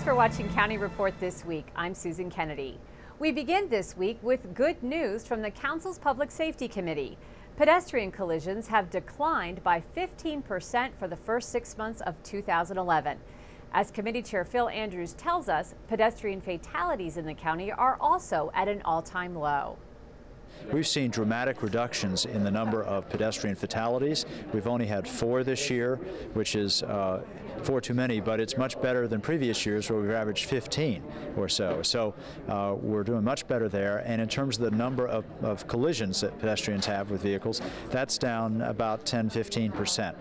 for watching County Report this week. I'm Susan Kennedy. We begin this week with good news from the Council's Public Safety Committee. Pedestrian collisions have declined by 15% for the first 6 months of 2011. As Committee Chair Phil Andrews tells us, pedestrian fatalities in the county are also at an all-time low. We've seen dramatic reductions in the number of pedestrian fatalities. We've only had 4 this year, which is 4 too many, but it's much better than previous years where we've averaged 15 or so. So we're doing much better there. And in terms of the number of collisions that pedestrians have with vehicles, that's down about 10–15%.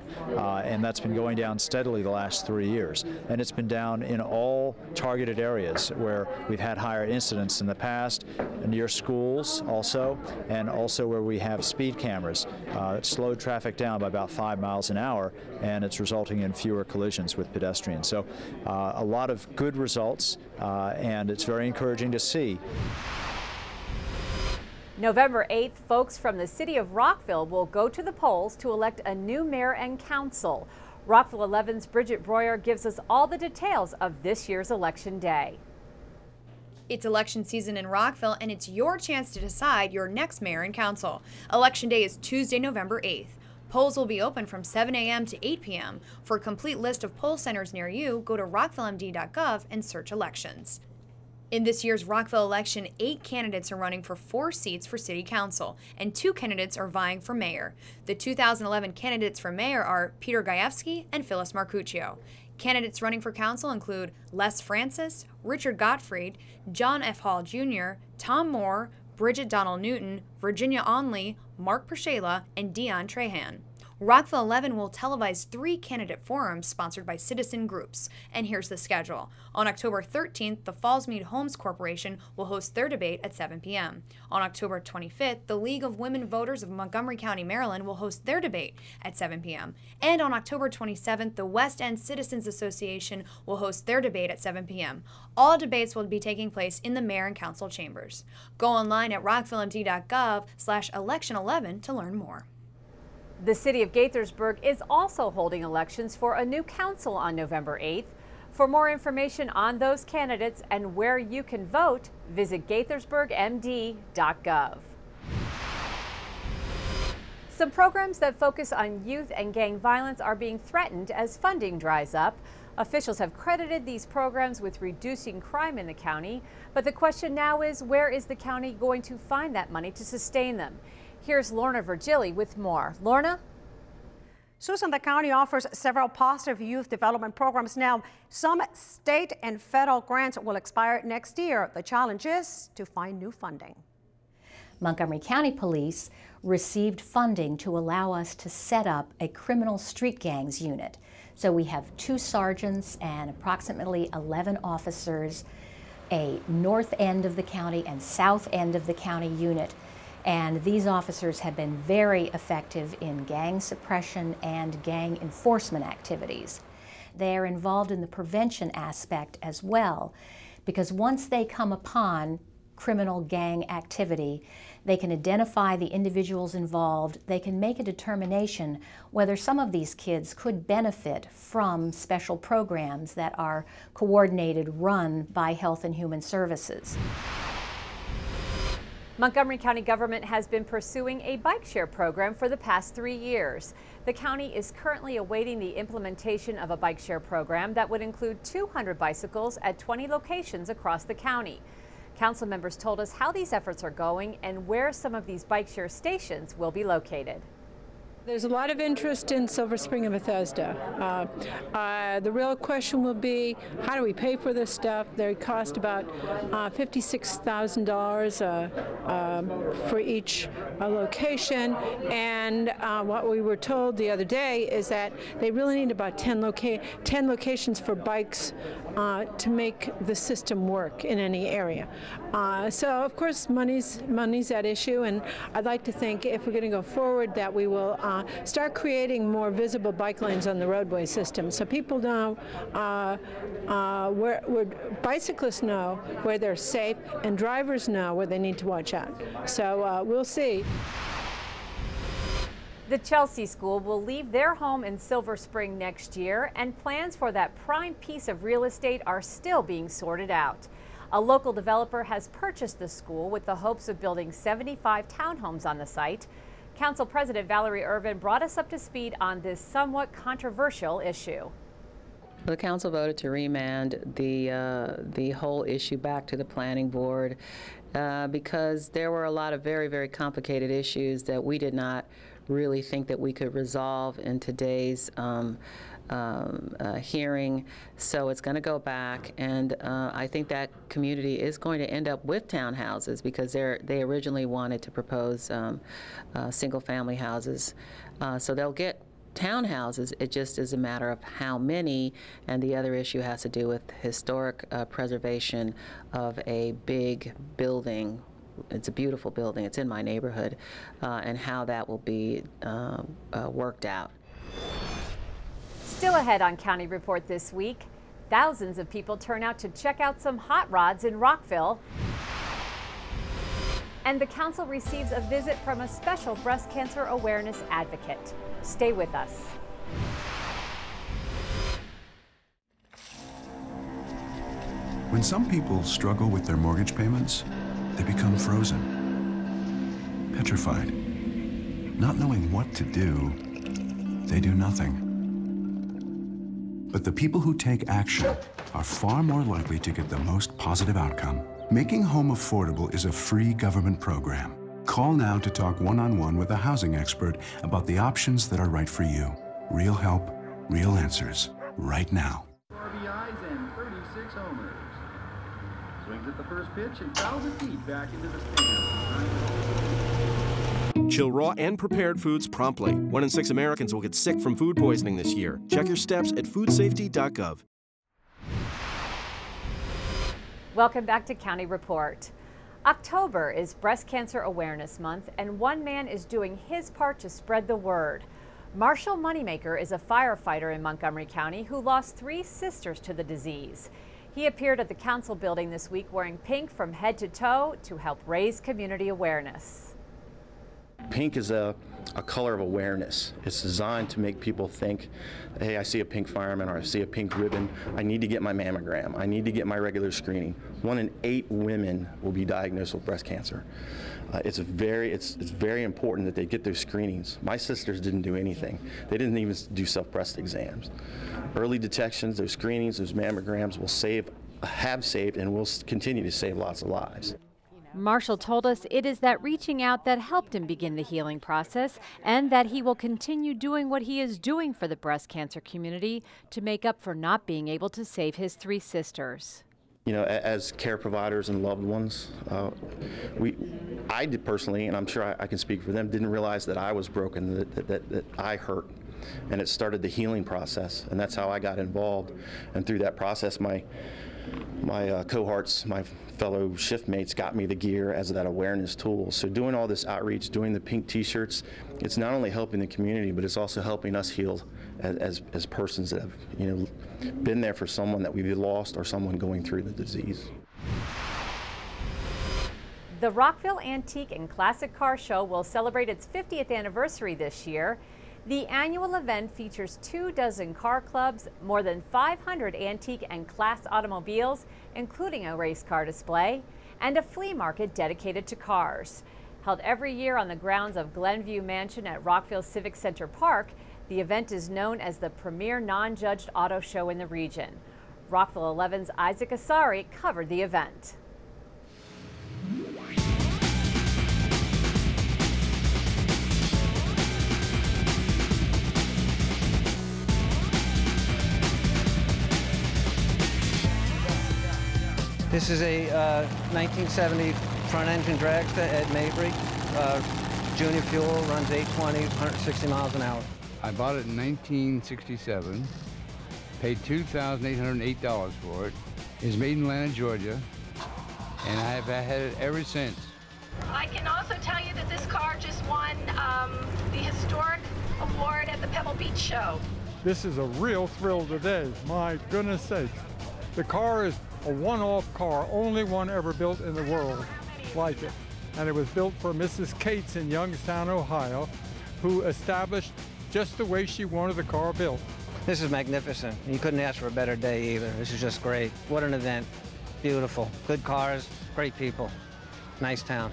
And that's been going down steadily the last 3 years. And it's been down in all targeted areas where we've had higher incidents in the past, near schools also, and also where we have speed cameras. It slowed traffic down by about 5 miles an hour, and it's resulting in fewer collisions with pedestrians. So a lot of good results, and it's very encouraging to see. November 8th, folks from the city of Rockville will go to the polls to elect a new mayor and council. Rockville 11's Bridget Breuer gives us all the details of this year's election day. It's election season in Rockville, and it's your chance to decide your next mayor and council. Election day is Tuesday, November 8th. Polls will be open from 7 a.m. to 8 p.m. For a complete list of poll centers near you, go to rockvillemd.gov and search elections. In this year's Rockville election, 8 candidates are running for 4 seats for city council, and 2 candidates are vying for mayor. The 2011 candidates for mayor are Peter Gajewski and Phyllis Marcuccio. Candidates running for council include Les Francis, Richard Gottfried, John F. Hall Jr., Tom Moore, Bridget Donald Newton, Virginia Onley, Mark Pershela, and Dion Trahan. Rockville 11 will televise 3 candidate forums sponsored by citizen groups. And here's the schedule. On October 13th, the Fallsmead Homes Corporation will host their debate at 7 p.m. On October 25th, the League of Women Voters of Montgomery County, Maryland will host their debate at 7 p.m. And on October 27th, the West End Citizens Association will host their debate at 7 p.m. All debates will be taking place in the mayor and council chambers. Go online at rockvillemd.gov/election11 to learn more. The city of Gaithersburg is also holding elections for a new council on November 8th. For more information on those candidates and where you can vote, visit gaithersburgmd.gov. Some programs that focus on youth and gang violence are being threatened as funding dries up. Officials have credited these programs with reducing crime in the county, but the question now is, where is the county going to find that money to sustain them? Here's Lorna Virgili with more. Lorna? Susan, the county offers several positive youth development programs now. Some state and federal grants will expire next year. The challenge is to find new funding. Montgomery County Police received funding to allow us to set up a criminal street gangs unit. So we have 2 sergeants and approximately 11 officers, a north end of the county and south end of the county unit. And these officers have been very effective in gang suppression and gang enforcement activities. They are involved in the prevention aspect as well, because once they come upon criminal gang activity, they can identify the individuals involved. They can make a determination whether some of these kids could benefit from special programs that are coordinated, run by Health and Human Services. Montgomery County government has been pursuing a bike share program for the past 3 years. The county is currently awaiting the implementation of a bike share program that would include 200 bicycles at 20 locations across the county. Council members told us how these efforts are going and where some of these bike share stations will be located. There's a lot of interest in Silver Spring and Bethesda. The real question will be, how do we pay for this stuff? They cost about $56,000 for each location, and what we were told the other day is that they really need about 10 locations for bikes to make the system work in any area. So of course money's at issue, and I'd like to think if we're going to go forward that we will start creating more visible bike lanes on the roadway system so people know where bicyclists know where they're safe and drivers know where they need to watch out. So we'll see. The Chelsea School will leave their home in Silver Spring next year, and plans for that prime piece of real estate are still being sorted out. A local developer has purchased the school with the hopes of building 75 townhomes on the site. Council President Valerie Irvin brought us up to speed on this somewhat controversial issue. The council voted to remand the whole issue back to the planning board because there were a lot of very, very complicated issues that we did not really think that we could resolve in today's hearing. So it's going to go back, and I think that community is going to end up with townhouses because they originally wanted to propose single-family houses. So they'll get townhouses. It just is a matter of how many, and the other issue has to do with historic preservation of a big building. It's a beautiful building. It's in my neighborhood, and how that will be worked out. Still ahead on County Report this week, thousands of people turn out to check out some hot rods in Rockville. And the council receives a visit from a special breast cancer awareness advocate. Stay with us. When some people struggle with their mortgage payments, they become frozen, petrified. Not knowing what to do, they do nothing. But the people who take action are far more likely to get the most positive outcome. Making home affordable is a free government program. Call now to talk one-on-one with a housing expert about the options that are right for you. Real help, real answers, right now. RBIs and 36 homers. Swings at the first pitch and fouls it deep back into the stands. Chill raw and prepared foods promptly. 1 in 6 Americans will get sick from food poisoning this year. Check your steps at foodsafety.gov. Welcome back to County Report. October is Breast Cancer Awareness Month, and one man is doing his part to spread the word. Marshall Moneymaker is a firefighter in Montgomery County who lost 3 sisters to the disease. He appeared at the council building this week wearing pink from head to toe to help raise community awareness. Pink is a color of awareness. It's designed to make people think, hey, I see a pink fireman or I see a pink ribbon. I need to get my mammogram. I need to get my regular screening. 1 in 8 women will be diagnosed with breast cancer. It's very important that they get those screenings. My sisters didn't do anything. They didn't even do self-breast exams. Early detections, those screenings, those mammograms have saved and will continue to save lots of lives. Marshall told us it is that reaching out that helped him begin the healing process, and that he will continue doing what he is doing for the breast cancer community to make up for not being able to save his 3 sisters. You know, as care providers and loved ones, I did personally, and I'm sure I can speak for them, didn't realize that I was broken, that I hurt. And it started the healing process, and that's how I got involved. And through that process, my cohorts, my fellow shift mates got me the gear as that awareness tool. So doing all this outreach, doing the pink t-shirts, it's not only helping the community, but it's also helping us heal as persons that have, you know, been there for someone that we've lost or someone going through the disease. The Rockville Antique and Classic Car Show will celebrate its 50th anniversary this year. The annual event features 24 car clubs, more than 500 antique and class automobiles, including a race car display, and a flea market dedicated to cars. Held every year on the grounds of Glenview Mansion at Rockville Civic Center Park, the event is known as the premier non-judged auto show in the region. Rockville 11's Isaac Asari covered the event. This is a 1970 front-engine dragster at Mabry. Junior fuel, runs 820, 160 miles an hour. I bought it in 1967, paid $2,808 for it. It's made in Atlanta, Georgia, and I've had it ever since. I can also tell you that this car just won the Historic Award at the Pebble Beach Show. This is a real thrill today, my goodness sakes. The car is a one-off car, only one ever built in the world like it. And it was built for Mrs. Cates in Youngstown, Ohio. who established just the way she wanted the car built. This is magnificent. You couldn't ask for a better day either. This is just great. What an event. Beautiful. Good cars, great people. Nice town.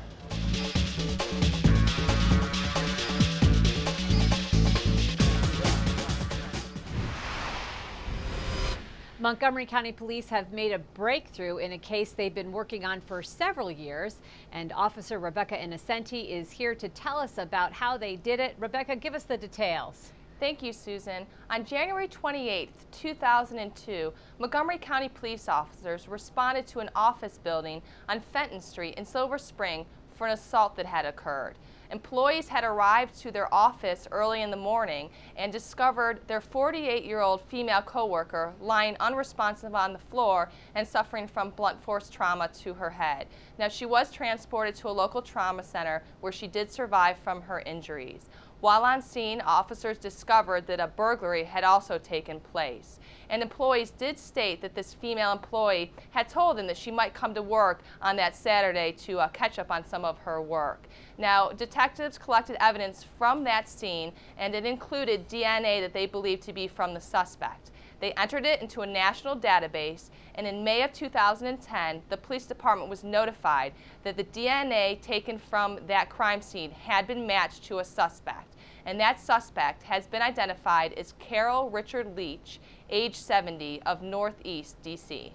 Montgomery County Police have made a breakthrough in a case they've been working on for several years, and Officer Rebecca Innocenti is here to tell us about how they did it. Rebecca, give us the details. Thank you, Susan. On January 28, 2002, Montgomery County police officers responded to an office building on Fenton Street in Silver Spring for an assault that had occurred. Employees had arrived to their office early in the morning and discovered their 48-year-old female coworker lying unresponsive on the floor and suffering from blunt force trauma to her head. Now, she was transported to a local trauma center where she did survive from her injuries. While on scene, officers discovered that a burglary had also taken place. And employees did state that this female employee had told them that she might come to work on that Saturday to catch up on some of her work. Now, detectives collected evidence from that scene, and it included DNA that they believed to be from the suspect. They entered it into a national database, and in May of 2010, the police department was notified that the DNA taken from that crime scene had been matched to a suspect. And that suspect has been identified as Carol Richard Leach, age 70, of Northeast DC.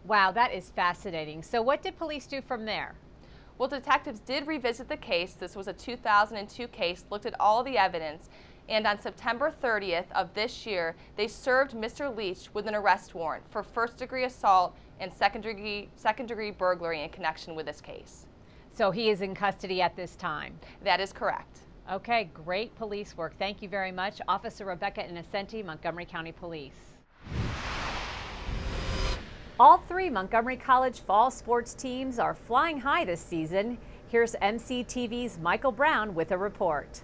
Wow, that is fascinating. So what did police do from there? Well, detectives did revisit the case. This was a 2002 case, looked at all the evidence, and on September 30th of this year, they served Mr. Leach with an arrest warrant for first-degree assault and second-degree burglary in connection with this case. So he is in custody at this time? That is correct. Okay, great police work. Thank you very much. Officer Rebecca Innocenti, Montgomery County Police. All three Montgomery College fall sports teams are flying high this season. Here's MCTV's Michael Brown with a report.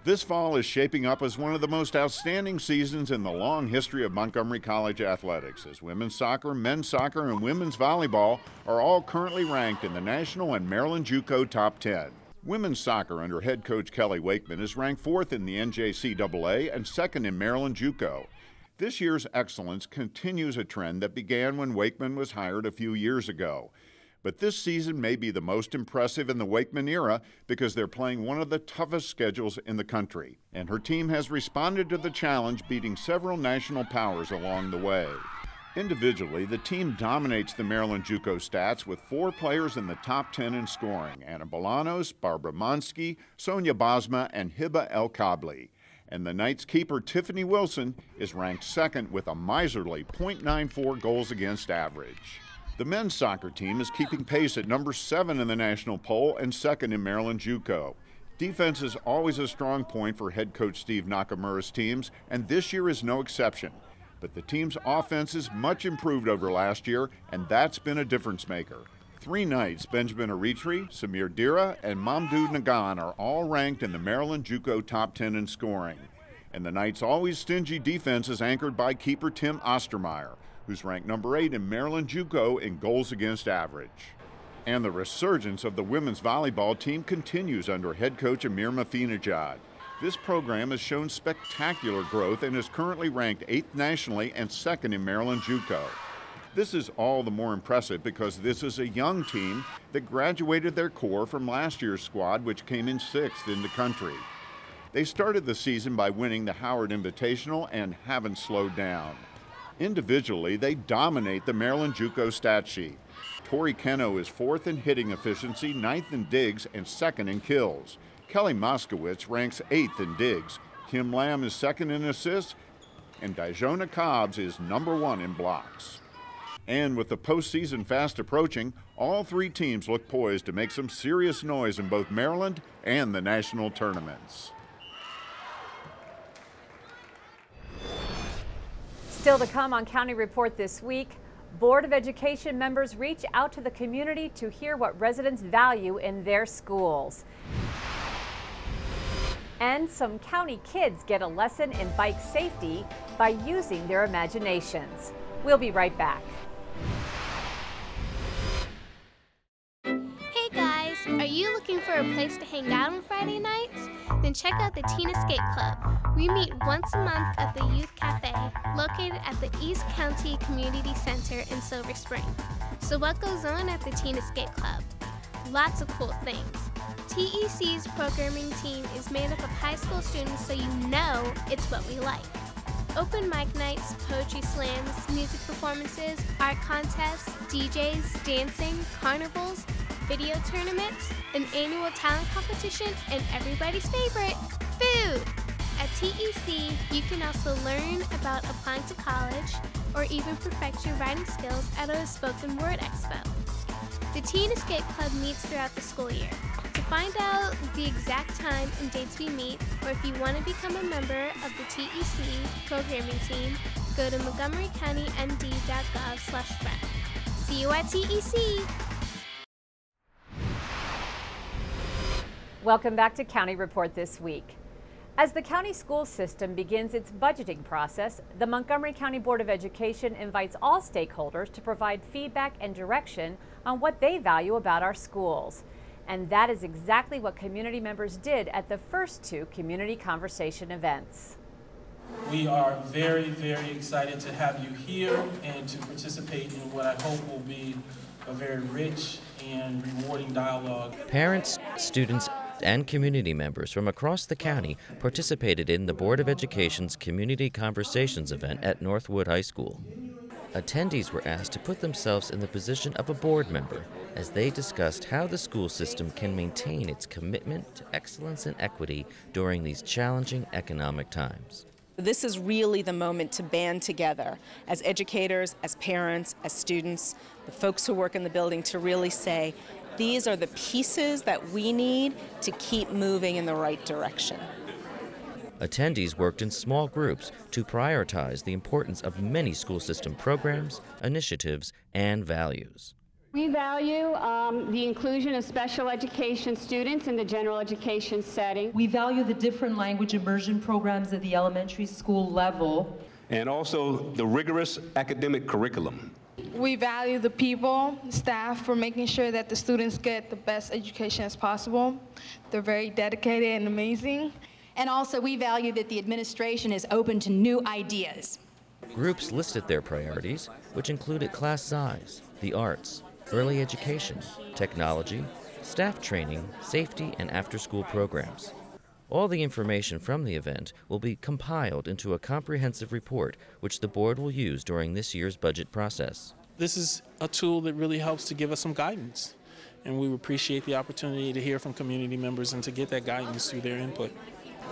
This fall is shaping up as one of the most outstanding seasons in the long history of Montgomery College athletics, as women's soccer, men's soccer, and women's volleyball are all currently ranked in the national and Maryland JUCO top 10. Women's soccer under head coach Kelly Wakeman is ranked 4th in the NJCAA and 2nd in Maryland JUCO. This year's excellence continues a trend that began when Wakeman was hired a few years ago. But this season may be the most impressive in the Wakeman era because they're playing one of the toughest schedules in the country. And her team has responded to the challenge, beating several national powers along the way. Individually, the team dominates the Maryland JUCO stats with 4 players in the top 10 in scoring: Anna Bolanos, Barbara Monsky, Sonia Bosma, and Hiba El Kabli. And the Knights' keeper Tiffany Wilson is ranked 2nd with a miserly .94 goals against average. The men's soccer team is keeping pace at number 7 in the national poll and 2nd in Maryland JUCO. Defense is always a strong point for head coach Steve Nakamura's teams, and this year is no exception. But the team's offense is much improved over last year, and that's been a difference maker. 3 Knights, Benjamin Eritri, Samir Dira, and Mamdou Nagan, are all ranked in the Maryland JUCO top 10 in scoring. And the Knights' always stingy defense is anchored by keeper Tim Ostermeyer, who's ranked number 8 in Maryland JUCO in goals against average. And the resurgence of the women's volleyball team continues under head coach Amir Mafinejad. This program has shown spectacular growth and is currently ranked 8th nationally and 2nd in Maryland JUCO. This is all the more impressive because this is a young team that graduated their core from last year's squad, which came in 6th in the country. They started the season by winning the Howard Invitational and haven't slowed down. Individually, they dominate the Maryland JUCO stat sheet. Tori Keno is 4th in hitting efficiency, 9th in digs, and 2nd in kills. Kelly Moskowitz ranks 8th in digs. Kim Lamb is 2nd in assists, and Dijona Cobbs is number 1 in blocks. And with the postseason fast approaching, all 3 teams look poised to make some serious noise in both Maryland and the national tournaments. Still to come on County Report this week, Board of Education members reach out to the community to hear what residents value in their schools. And some county kids get a lesson in bike safety by using their imaginations. We'll be right back. Hey guys, are you looking for a place to hang out on Friday nights? Then check out the Teen Escape Club. We meet once a month at the Youth Cafe, located at the East County Community Center in Silver Spring. So what goes on at the Teen Escape Club? Lots of cool things. TEC's programming team is made up of high school students, so you know it's what we like. Open mic nights, poetry slams, music performances, art contests, DJs, dancing, carnivals, video tournaments, an annual talent competition, and everybody's favorite, food! At TEC, you can also learn about applying to college or even perfect your writing skills at a spoken word expo. The Teen Escape Club meets throughout the school year. To find out the exact time and dates we meet, or if you want to become a member of the TEC programming team, go to montgomerycountymd.gov/rec. See you at TEC! Welcome back to County Report this week. As the county school system begins its budgeting process, the Montgomery County Board of Education invites all stakeholders to provide feedback and direction on what they value about our schools. And that is exactly what community members did at the first two community conversation events. We are very, very excited to have you here and to participate in what I hope will be a very rich and rewarding dialogue. Parents, students, and community members from across the county participated in the Board of Education's Community Conversations event at Northwood High School. Attendees were asked to put themselves in the position of a board member as they discussed how the school system can maintain its commitment to excellence and equity during these challenging economic times. This is really the moment to band together as educators, as parents, as students, the folks who work in the building, to really say, these are the pieces that we need to keep moving in the right direction. Attendees worked in small groups to prioritize the importance of many school system programs, initiatives, and values. We value the inclusion of special education students in the general education setting. We value the different language immersion programs at the elementary school level. And also the rigorous academic curriculum. We value the people, staff, for making sure that the students get the best education as possible. They're very dedicated and amazing. And also we value that the administration is open to new ideas. Groups listed their priorities, which included class size, the arts, early education, technology, staff training, safety, and after-school programs. All the information from the event will be compiled into a comprehensive report, which the board will use during this year's budget process. This is a tool that really helps to give us some guidance, and we appreciate the opportunity to hear from community members and to get that guidance through their input.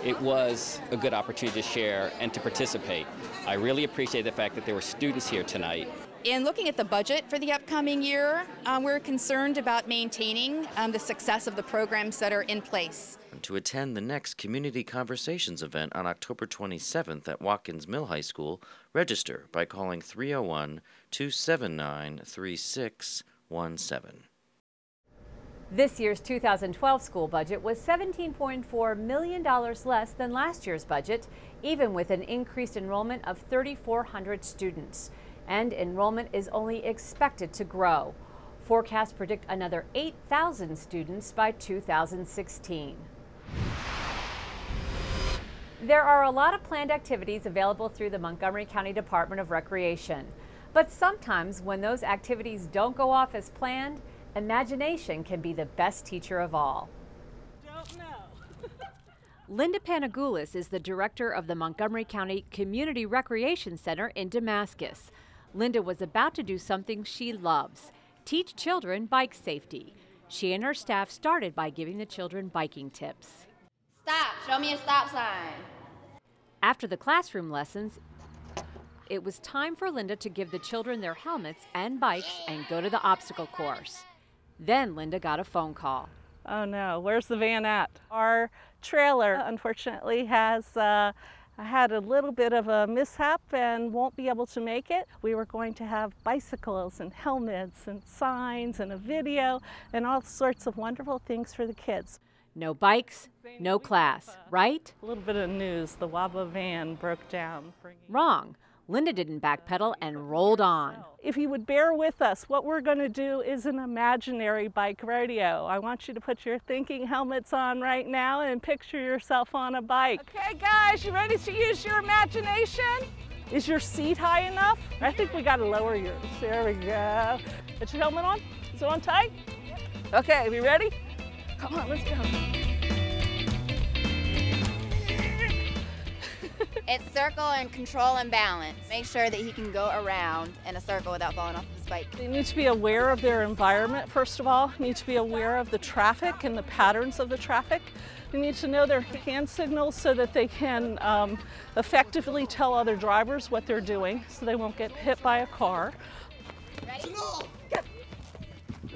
It was a good opportunity to share and to participate. I really appreciate the fact that there were students here tonight. In looking at the budget for the upcoming year, we're concerned about maintaining the success of the programs that are in place. To attend the next Community Conversations event on October 27th at Watkins Mill High School, register by calling 301-279-3617. This year's 2012 school budget was $17.4 million less than last year's budget, even with an increased enrollment of 3,400 students. And enrollment is only expected to grow. Forecasts predict another 8,000 students by 2016. There are a lot of planned activities available through the Montgomery County Department of Recreation. But sometimes when those activities don't go off as planned, imagination can be the best teacher of all. Don't know. Linda Panagoulis is the director of the Montgomery County Community Recreation Center in Damascus. Linda was about to do something she loves, teach children bike safety. She and her staff started by giving the children biking tips. Stop, show me a stop sign. After the classroom lessons, it was time for Linda to give the children their helmets and bikes and go to the obstacle course. Then Linda got a phone call. Oh no, where's the van at? Our trailer unfortunately has had a little bit of a mishap and won't be able to make it. We were going to have bicycles and helmets and signs and a video and all sorts of wonderful things for the kids. No bikes, no class, right? A little bit of news, the WABA van broke down. Wrong. Linda didn't backpedal and rolled on. If you would bear with us, what we're going to do is an imaginary bike rodeo. I want you to put your thinking helmets on right now and picture yourself on a bike. Okay guys, you ready to use your imagination? Is your seat high enough? I think we got to lower yours. There we go. Put your helmet on. Is it on tight? Okay, we ready? Come on, let's go. It's circle and control and balance. Make sure that he can go around in a circle without falling off his bike. They need to be aware of their environment, first of all. Need to be aware of the traffic and the patterns of the traffic. They need to know their hand signals so that they can effectively tell other drivers what they're doing so they won't get hit by a car. Ready?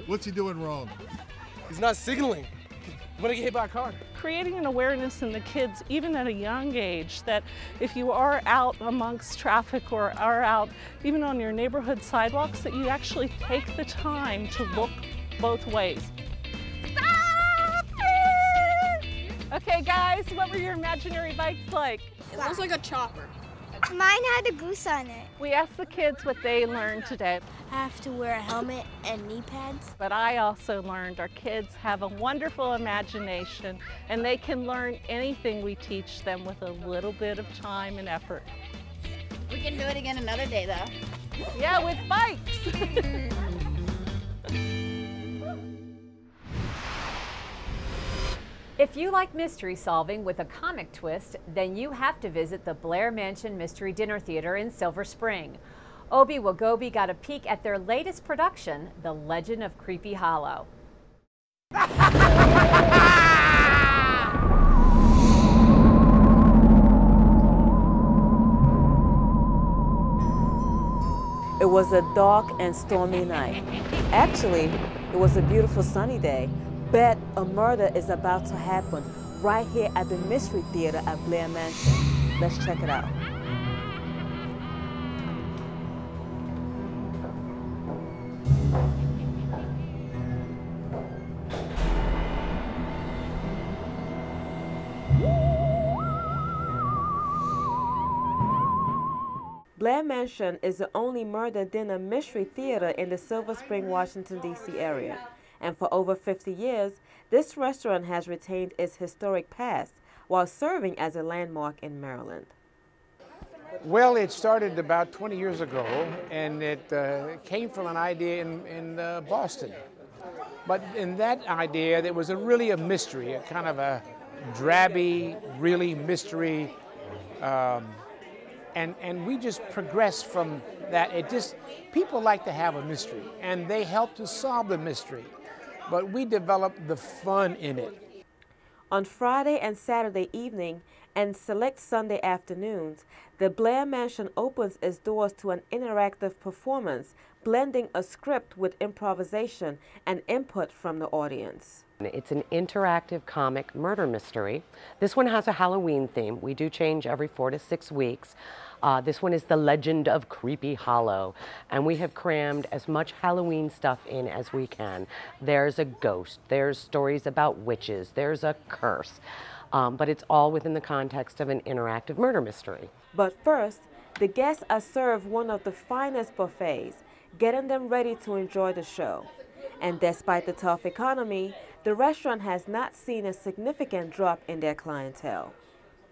What's he doing wrong? He's not signaling. He's gonna get hit by a car. Creating an awareness in the kids, even at a young age, that if you are out amongst traffic or are out even on your neighborhood sidewalks, that you actually take the time to look both ways. Stop it! Okay guys, what were your imaginary bikes like? It looks like a chopper. Mine had a goose on it. We asked the kids what they learned today. I have to wear a helmet and knee pads. But I also learned our kids have a wonderful imagination and they can learn anything we teach them with a little bit of time and effort. We can do it again another day though. Yeah, with bikes. If you like mystery solving with a comic twist, then you have to visit the Blair Mansion Mystery Dinner Theater in Silver Spring. Obi Wagobi got a peek at their latest production, The Legend of Creepy Hollow. It was a dark and stormy night. Actually, it was a beautiful sunny day. But a murder is about to happen right here at the Mystery Theater at Blair Mansion. Let's check it out. Blair Mansion is the only murder dinner mystery theater in the Silver Spring, Washington, D.C. area. And for over 50 years, this restaurant has retained its historic past while serving as a landmark in Maryland. Well, it started about 20 years ago, and it came from an idea in Boston. But in that idea, there was really a mystery, a kind of a drabby, really mystery, and we just progressed from that. People like to have a mystery, and they help to solve the mystery. But we developed the fun in it. On Friday and Saturday evening and select Sunday afternoons, the Blair Mansion opens its doors to an interactive performance, blending a script with improvisation and input from the audience. It's an interactive comic murder mystery. This one has a Halloween theme. We do change every 4 to 6 weeks. This one is The Legend of Creepy Hollow, and we have crammed as much Halloween stuff in as we can. There's a ghost, there's stories about witches, there's a curse, but it's all within the context of an interactive murder mystery. But first, the guests are served one of the finest buffets, getting them ready to enjoy the show. And despite the tough economy, the restaurant has not seen a significant drop in their clientele.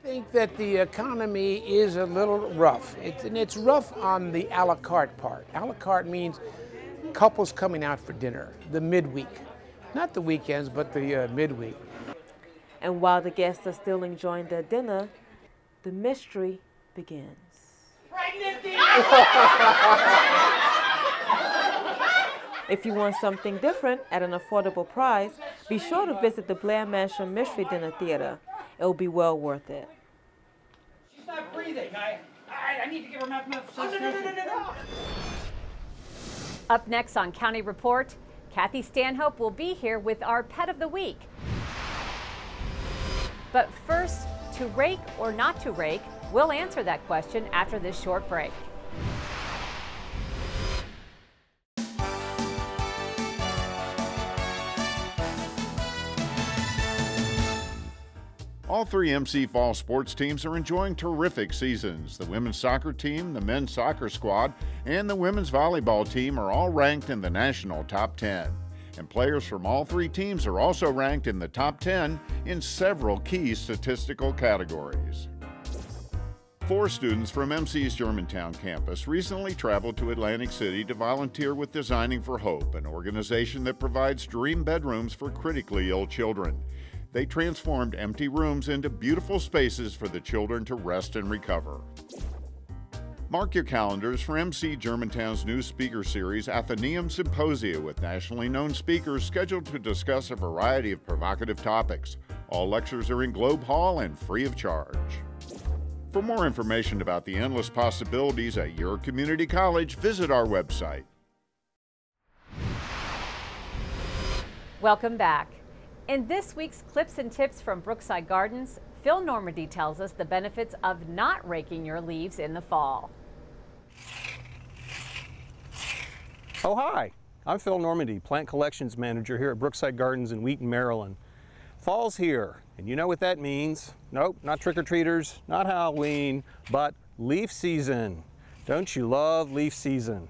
I think that the economy is a little rough. It's rough on the a la carte part. A la carte means couples coming out for dinner, the midweek. Not the weekends, but the midweek. And while the guests are still enjoying their dinner, the mystery begins. If you want something different at an affordable price, be sure to visit the Blair Mansion Mystery Dinner Theater. It will be well worth it. She's not breathing. I need to give her mathematics. No. Up next on County Report, Kathy Stanhope will be here with our Pet of the Week. But first, to rake or not to rake, we'll answer that question after this short break. All three MC Fall sports teams are enjoying terrific seasons. The women's soccer team, the men's soccer squad, and the women's volleyball team are all ranked in the national top 10. And players from all three teams are also ranked in the top 10 in several key statistical categories. 4 students from MC's Germantown campus recently traveled to Atlantic City to volunteer with Designing for Hope, an organization that provides dream bedrooms for critically ill children. They transformed empty rooms into beautiful spaces for the children to rest and recover. Mark your calendars for MC Germantown's new speaker series, Athenaeum Symposia, with nationally known speakers scheduled to discuss a variety of provocative topics. All lectures are in Globe Hall and free of charge. For more information about the endless possibilities at your community college, visit our website. Welcome back. In this week's Clips and Tips from Brookside Gardens, Phil Normandy tells us the benefits of not raking your leaves in the fall. Oh, hi. I'm Phil Normandy, Plant Collections Manager here at Brookside Gardens in Wheaton, Maryland. Fall's here, and you know what that means. Nope, not trick-or-treaters, not Halloween, but leaf season. Don't you love leaf season?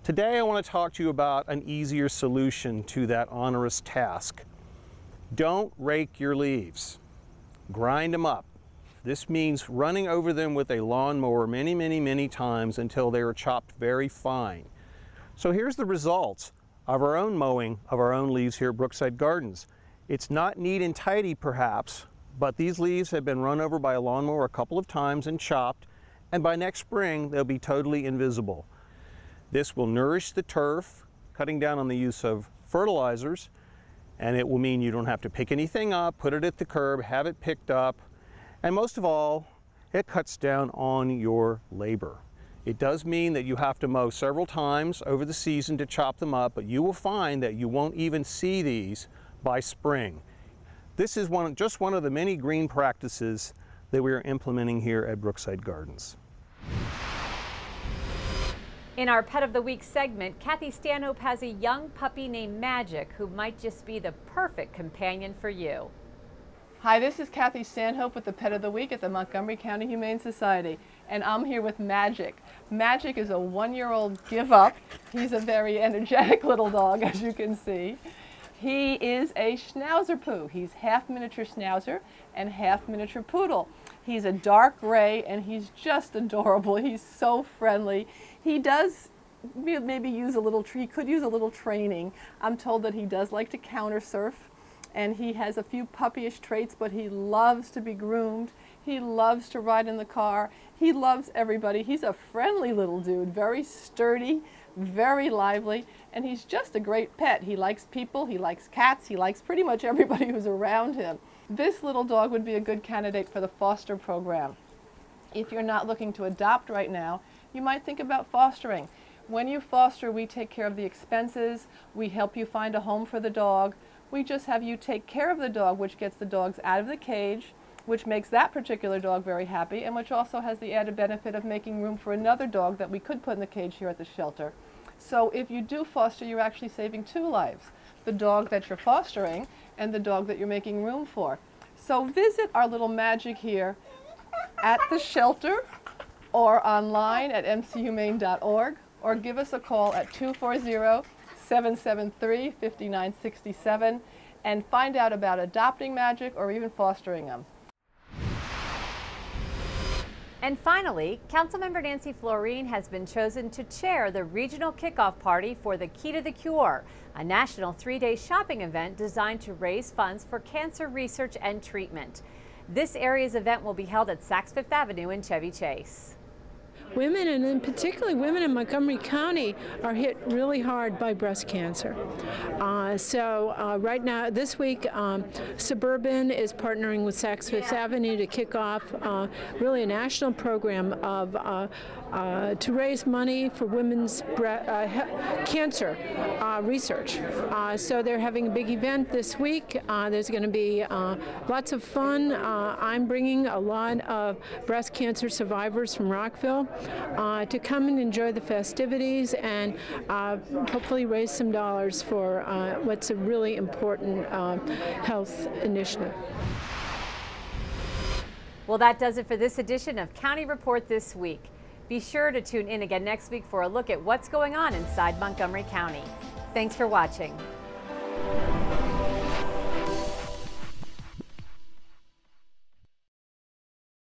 Today I want to talk to you about an easier solution to that onerous task. Don't rake your leaves. Grind them up. This means running over them with a lawnmower many times until they are chopped very fine. So here's the results of our own mowing of our own leaves here at Brookside Gardens. It's not neat and tidy perhaps, but these leaves have been run over by a lawnmower a couple of times and chopped, and by next spring they'll be totally invisible. This will nourish the turf, cutting down on the use of fertilizers, and it will mean you don't have to pick anything up, put it at the curb, have it picked up, and most of all, it cuts down on your labor. It does mean that you have to mow several times over the season to chop them up, but you will find that you won't even see these by spring. This is just one of the many green practices that we are implementing here at Brookside Gardens. In our Pet of the Week segment, Kathy Stanhope has a young puppy named Magic who might just be the perfect companion for you. Hi, this is Kathy Stanhope with the Pet of the Week at the Montgomery County Humane Society, and I'm here with Magic. Magic is a 1-year-old give-up. He's a very energetic little dog, as you can see. He is a Schnauzer poo. He's half miniature Schnauzer and half miniature poodle. He's a dark gray and he's just adorable. He's so friendly. He does maybe use a little, he could use a little training. I'm told that he does like to counter surf and he has a few puppyish traits, but he loves to be groomed. He loves to ride in the car. He loves everybody. He's a friendly little dude, very sturdy, very lively, and he's just a great pet. He likes people, he likes cats, he likes pretty much everybody who's around him. This little dog would be a good candidate for the foster program. If you're not looking to adopt right now, you might think about fostering. When you foster, we take care of the expenses, we help you find a home for the dog, we just have you take care of the dog, which gets the dogs out of the cage, which makes that particular dog very happy, and which also has the added benefit of making room for another dog that we could put in the cage here at the shelter. So if you do foster, you're actually saving 2 lives, the dog that you're fostering and the dog that you're making room for. So visit our little Magic here at the shelter or online at mchumane.org, or give us a call at 240-773-5967 and find out about adopting Magic or even fostering them. And finally, Councilmember Nancy Florine has been chosen to chair the regional kickoff party for the Key to the Cure, a national 3-day shopping event designed to raise funds for cancer research and treatment. This area's event will be held at Saks Fifth Avenue in Chevy Chase. Women, and in particular women in Montgomery County, are hit really hard by breast cancer. Right now, this week, Suburban is partnering with Saks Fifth Avenue to kick off really a national program of to raise money for women's cancer research. So they're having a big event this week. There's going to be lots of fun. I'm bringing a lot of breast cancer survivors from Rockville to come and enjoy the festivities and hopefully raise some dollars for what's a really important health initiative. Well, that does it for this edition of County Report This Week. Be sure to tune in again next week for a look at what's going on inside Montgomery County. Thanks for watching.